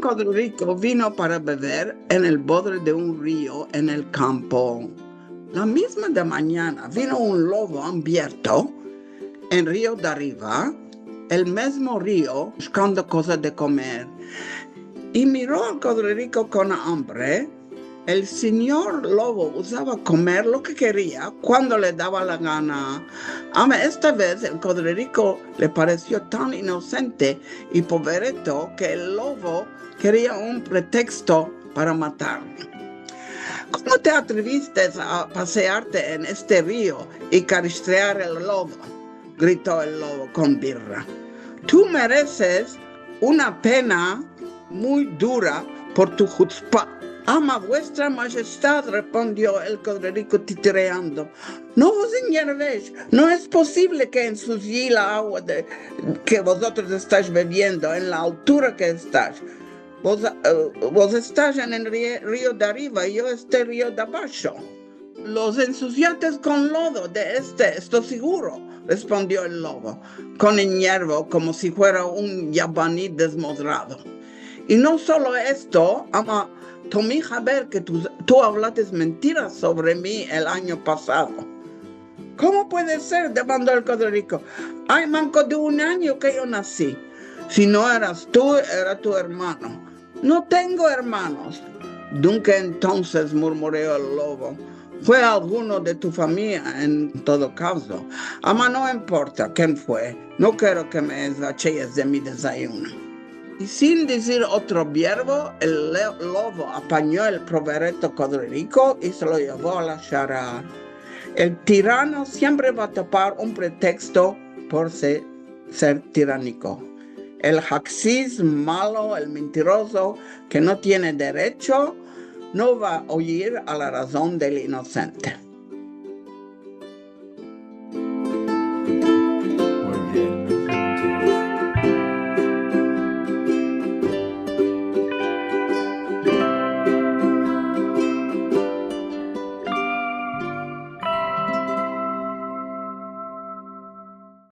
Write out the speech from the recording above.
corderico vino para beber en el borde de un río en el campo. La misma de mañana vino un lobo hambriento en río de arriba, el mismo río, buscando cosas de comer. Y miró al corderico con hambre. El señor lobo usaba comer lo que quería cuando le daba la gana. Esta vez el corderico le pareció tan inocente y pobrito que el lobo quería un pretexto para matarlo. ¿Cómo te atreviste a pasearte en este río y caristrear el lobo?, gritó el lobo con birra. Tú mereces una pena muy dura por tu chutzpah. Vuestra majestad, respondió el corderico titubeando. No os enervéis, no es posible que ensucie la agua que vosotros estáis bebiendo en la altura que estáis. Vos estás en el río de arriba y yo este río de abajo. Los ensuciaste con lodo estoy seguro, respondió el lobo, con enervo como si fuera un yabaní desmodrado. Y no solo esto, tomé a ver que tú hablaste mentiras sobre mí el año pasado. ¿Cómo puede ser?, demandó el corderico. Hay manco de un año que yo nací. Si no eras tú, era tu hermano. No tengo hermanos. Nunca entonces, murmuró el lobo. Fue alguno de tu familia en todo caso. No importa quién fue. No quiero que me desachéis de mi desayuno. Y sin decir otro verbo, el lobo apañó el povereto corderico y se lo llevó a la chará. El tirano siempre va a tapar un pretexto por ser tiránico. El haxís malo, el mentiroso, que no tiene derecho, no va a oír a la razón del inocente.